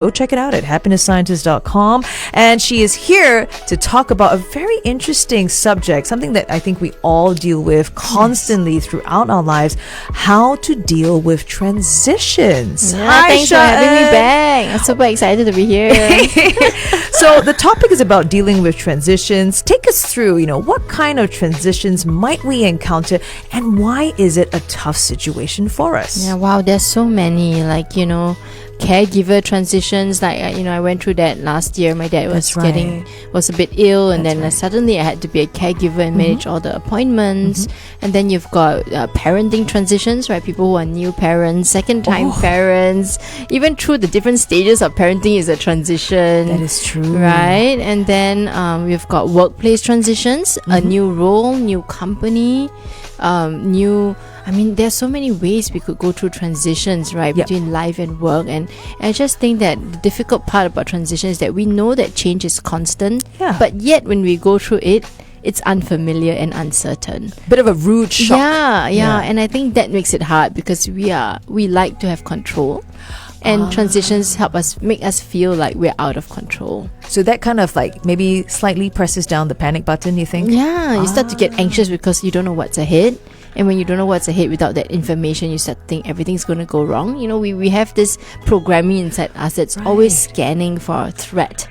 Go check it out at happinessscientist.com. And she is here to talk about a very interesting subject, something that I think we all deal with constantly throughout our lives, how to deal with transitions. Yeah, Hi, thanks for having me Sha-En. back. I'm super excited to be here. So the topic is about dealing with transitions. Take us through, what kind of transitions might we encounter and why is it a tough situation for us? Yeah, wow, there's so many, caregiver transitions. I went through that last year. My dad was was a bit ill, and then suddenly I had to be a caregiver and manage all the appointments. And then you've got parenting transitions, right? People who are new parents, second-time parents. Even through the different stages of parenting is a transition. That is true. Right? And then we've got workplace transitions, a new role, new company, there's so many ways we could go through transitions, right? Yep. Between life and work. And I just think that the difficult part about transition is that we know that change is constant, but yet when we go through it, it's unfamiliar and uncertain. Bit of a rude shock. Yeah. And I think that makes it hard because we like to have control. And transitions make us feel like we're out of control. So that kind of maybe slightly presses down the panic button, you think? Yeah, you start to get anxious because you don't know what's ahead. And when you don't know what's ahead without that information, you start to think everything's going to go wrong. We have this programming inside us that's always scanning for a threat,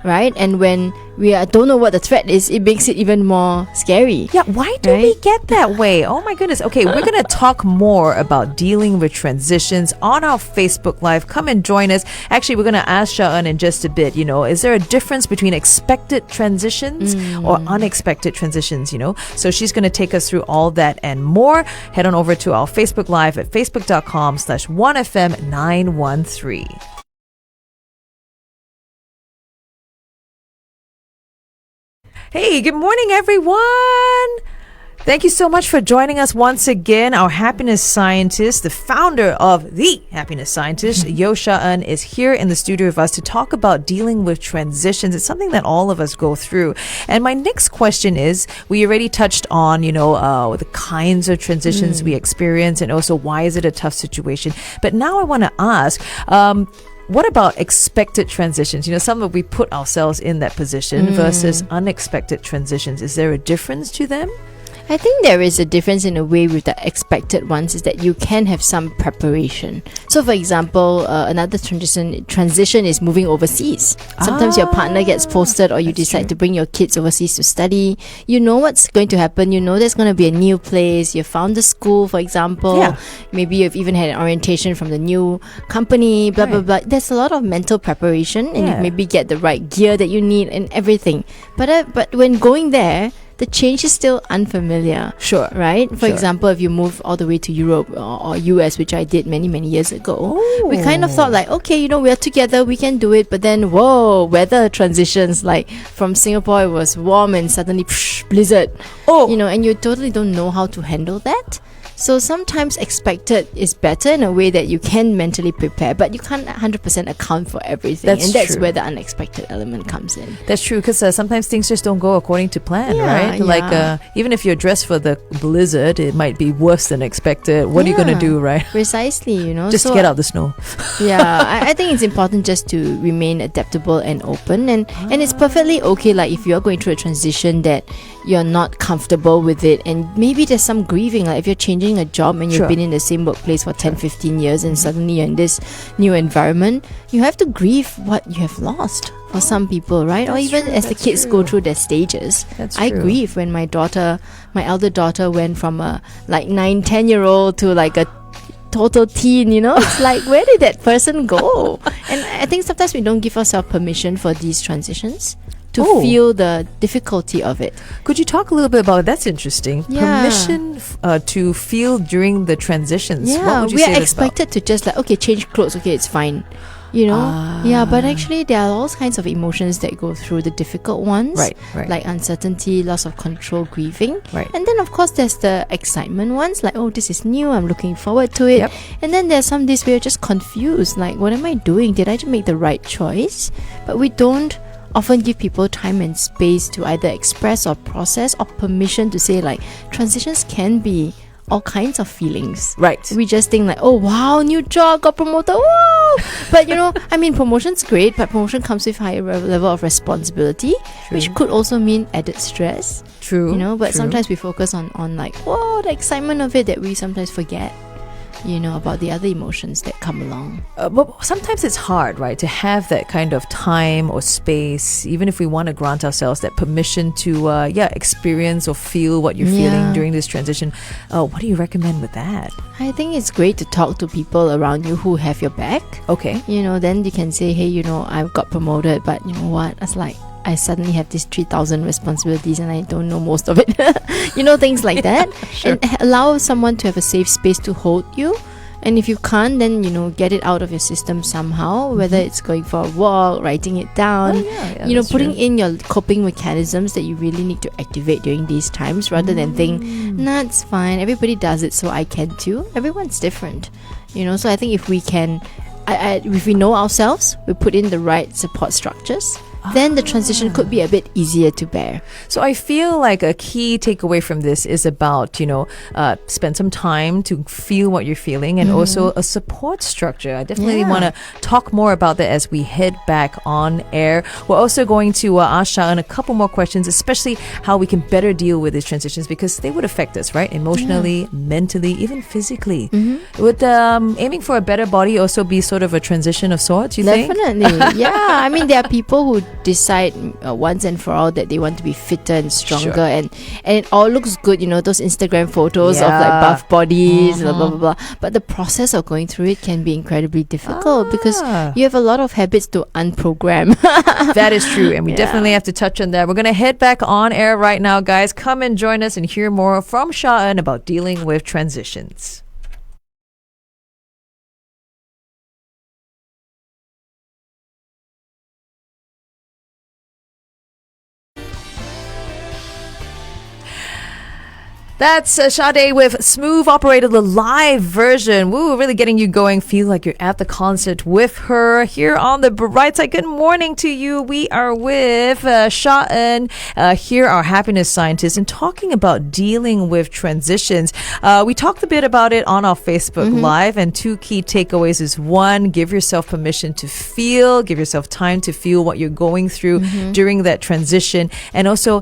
right? And when we don't know what the threat is, it makes it even more scary. Yeah, why do we get that way? Oh my goodness. Okay, we're going to talk more about dealing with transitions on our Facebook Live. Come and join us. Actually, we're going to ask Sha-En in just a bit, is there a difference between expected transitions or unexpected transitions, So she's going to take us through all that and more. Head on over to our Facebook Live at facebook.com/1FM913. Hey, good morning, everyone. Thank you so much for joining us once again. Our happiness scientist, the founder of The Happiness Scientist, Yeo Sha-En, is here in the studio with us to talk about dealing with transitions. It's something that all of us go through. And my next question is, we already touched on, the kinds of transitions we experience and also why is it a tough situation. But now I want to ask, what about expected transitions? Some of we put ourselves in that position versus unexpected transitions. Is there a difference to them? I think there is a difference in a way with the expected ones is that you can have some preparation. So for example, another transition is moving overseas. Sometimes your partner gets posted or you decide to bring your kids overseas to study. You know what's going to happen. You know there's going to be a new place. You found the school, for example. Yeah. Maybe you've even had an orientation from the new company, blah, blah, blah. There's a lot of mental preparation and you maybe get the right gear that you need and everything. But when going there, the change is still unfamiliar. Sure. Right? For example, if you move all the way to Europe or US, which I did many, many years ago, we kind of thought okay, we're together, we can do it. But then, weather transitions. From Singapore, it was warm and suddenly, blizzard. And you totally don't know how to handle that. So sometimes expected is better in a way that you can mentally prepare, but you can't 100% account for everything. That's true. Where the unexpected element comes in. That's true, because sometimes things just don't go according to plan, right? Yeah. Even if you're dressed for the blizzard, it might be worse than expected. What are you going to do, right? Precisely, Just get out the snow. I think it's important just to remain adaptable and open. And it's perfectly okay, if you're going through a transition that you're not comfortable with it, and maybe there's some grieving, if you're changing a job and you've been in the same workplace for 10-15 years and suddenly you're in this new environment, you have to grieve what you have lost for some people, right? Or even as the kids go through their stages. I grieve when my elder daughter went from a 9-10-year-old to a total teen, it's where did that person go? And I think sometimes we don't give ourselves permission for these transitions to feel the difficulty of it. Could you talk a little bit about it? That's interesting. Permission to feel during the transitions. What would you say we are expected to just change clothes. Okay, it's fine. But actually there are all kinds of emotions that go through the difficult ones, right. Like uncertainty, loss of control, grieving, right. And then of course there's the excitement ones, this is new, I'm looking forward to it. And then there's some days where you're just confused, what am I doing? Did I just make the right choice? But we don't often give people time and space to either express or process, or permission to say transitions can be all kinds of feelings. Right. We just think oh wow, new job, got promoted, whoa, But I mean, promotion's great, but promotion comes with higher level of responsibility, which could also mean added stress. True. But true. sometimes we focus on like, the excitement of it, that we sometimes forget about the other emotions that come along. But sometimes it's hard, right, to have that kind of time or space, even if we want to grant ourselves that permission to, experience or feel what you're feeling during this transition. What do you recommend with that? I think it's great to talk to people around you who have your back. Okay. Then you can say, hey, I've got promoted, but you know what? It's like, I suddenly have these 3,000 responsibilities and I don't know most of it. Things like that. Sure. And allow someone to have a safe space to hold you. And if you can't, then, get it out of your system somehow, whether it's going for a walk, writing it down, putting in your coping mechanisms that you really need to activate during these times, rather than think, nah, it's fine, everybody does it, so I can too. Everyone's different. So I think if we can, if we know ourselves, we put in the right support structures, then the transition could be a bit easier to bear. So I feel like a key takeaway from this is about, spend some time to feel what you're feeling, and also a support structure. I definitely want to talk more about that as we head back on air. We're also going to ask Sha-En a couple more questions, especially how we can better deal with these transitions, because they would affect us, right? Emotionally, mentally, even physically. Would aiming for a better body also be sort of a transition of sorts, you think? Definitely. Yeah. I mean, there are people who decide once and for all that they want to be fitter and stronger, and it all looks good, those Instagram photos of like buff bodies, blah, blah, blah, blah. But the process of going through it can be incredibly difficult because you have a lot of habits to unprogram. That is true, and we definitely have to touch on that. We're going to head back on air right now, guys. Come and join us and hear more from Sha-En about dealing with transitions. That's Sade with Smooth Operator, the live version. Woo, really getting you going. Feel like you're at the concert with her here on the Brightside. Good morning to you. We are with Sha-En, here, our happiness scientist, and talking about dealing with transitions. We talked a bit about it on our Facebook Live, and two key takeaways is one, give yourself permission to feel, give yourself time to feel what you're going through during that transition, and also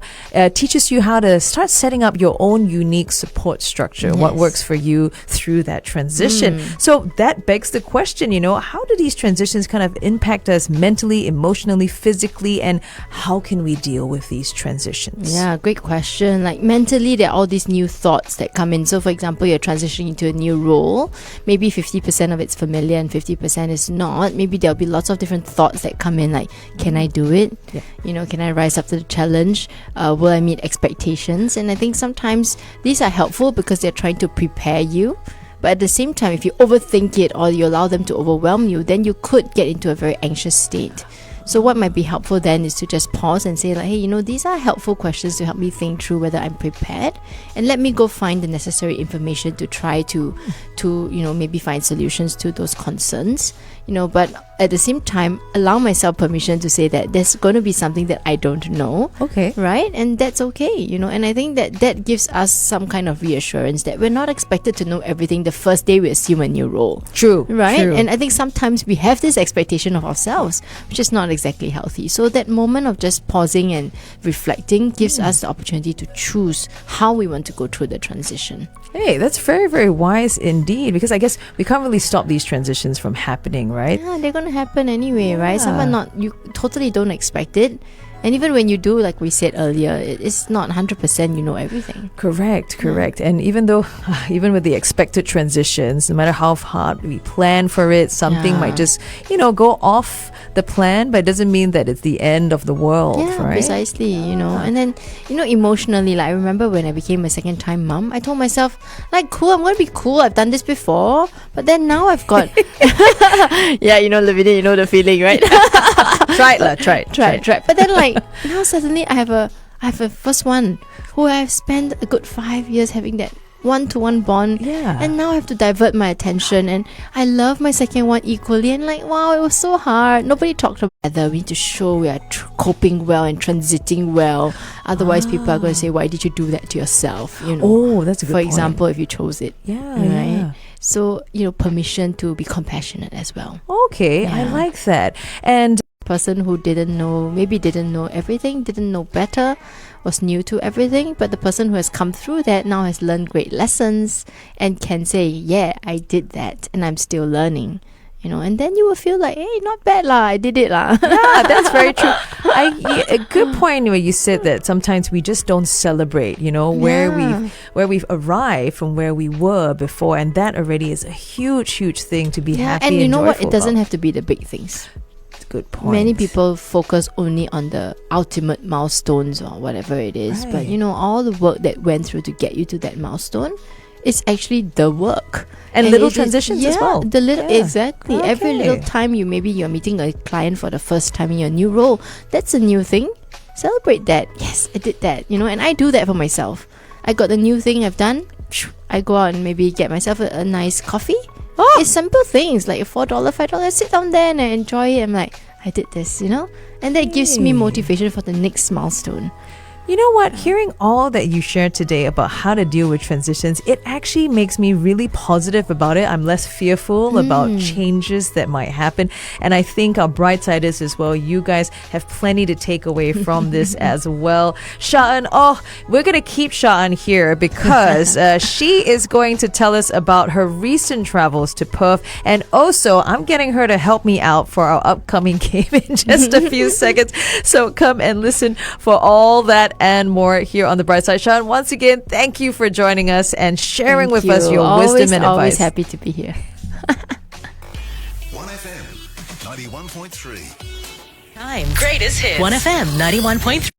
teaches you how to start setting up your own unique support structure, what works for you through that transition. So that begs the question, how do these transitions kind of impact us mentally, emotionally, physically, and how can we deal with these transitions? Yeah, great question. Like mentally, there are all these new thoughts that come in. So for example, you're transitioning into a new role. Maybe 50% of it's familiar and 50% is not. Maybe there'll be lots of different thoughts that come in, like, can I do it? Can I rise up to the challenge? Will I meet expectations? And I think sometimes these are helpful because they're trying to prepare you. But at the same time, if you overthink it or you allow them to overwhelm you, then you could get into a very anxious state. So what might be helpful then is to just pause and say, like, hey, these are helpful questions to help me think through whether I'm prepared, and let me go find the necessary information to try to maybe find solutions to those concerns. But at the same time, allow myself permission to say that there's going to be something that I don't know. Okay. Right? And that's okay, and I think that gives us some kind of reassurance that we're not expected to know everything the first day we assume a new role. True. Right? True. And I think sometimes we have this expectation of ourselves, which is not exactly healthy. So that moment of just pausing and reflecting gives us the opportunity to choose how we want to go through the transition. Hey, that's very, very wise indeed, because I guess we can't really stop these transitions from happening, right? Yeah, they're going to happen anyway, right? Some are not, you totally don't expect it. And even when you do, like we said earlier, it's not 100% you know everything. Correct. And even with the expected transitions, no matter how hard we plan for it, something might just, go off the plan, but it doesn't mean that it's the end of the world, right? Precisely, And then, emotionally, like I remember when I became a second-time mom, I told myself, like, cool, I'm going to be cool. I've done this before. But then now I've got... Lavinia, you know the feeling, right? Try it. But then, like, now suddenly I have a first one who I've spent a good 5 years having that one-to-one bond, and now I have to divert my attention, and I love my second one equally, and like, wow, it was so hard. Nobody talked about that. We need to show we are coping well and transiting well, otherwise people are going to say, why did you do that to yourself? Oh, that's a good point. For example, if you chose it, right? So, permission to be compassionate as well. Okay, I Yeah. like that. And Person who didn't know everything, didn't know better, was new to everything, but the person who has come through that now has learned great lessons and can say, yeah, I did that and I'm still learning. And then you will feel like, hey, not bad lah, I did it lah. yeah, that's very true. A good point where you said that sometimes we just don't celebrate, where we've arrived from where we were before, and that already is a huge thing to be happy and you know what? joyful It doesn't about. have to be the big things. Good point. Many people focus only on the ultimate milestones or whatever it is, but Right. all the work that went through to get you to that milestone, it's actually the work. And little it is- transitions as well. The little Yeah. exactly. Every Okay. little time you're meeting a client for the first time in your new role, that's a new thing. Celebrate that. Yes, I did that. And I do that for myself. I got the new thing I've done. I go out and maybe get myself a nice coffee. Oh. It's simple things like $4, $5. I sit down there and I enjoy it. I'm like, I did this, and that gives me Hey. motivation for the next milestone. You know what? Hearing all that you shared today about how to deal with transitions, it actually makes me really positive about it. I'm less fearful about changes that might happen. And I think our Brightsiders as well, you guys have plenty to take away from this as well. Sha-En, we're going to keep Sha-En here because she is going to tell us about her recent travels to Perth. And also, I'm getting her to help me out for our upcoming game in just a few seconds. So come and listen for all that and more here on the Brightside. Sha-En, once again, thank you for joining us and sharing Thank with us you. your wisdom and Always advice. happy to be here. 1FM 91.3. Time. Greatest hits. 1FM 91.3.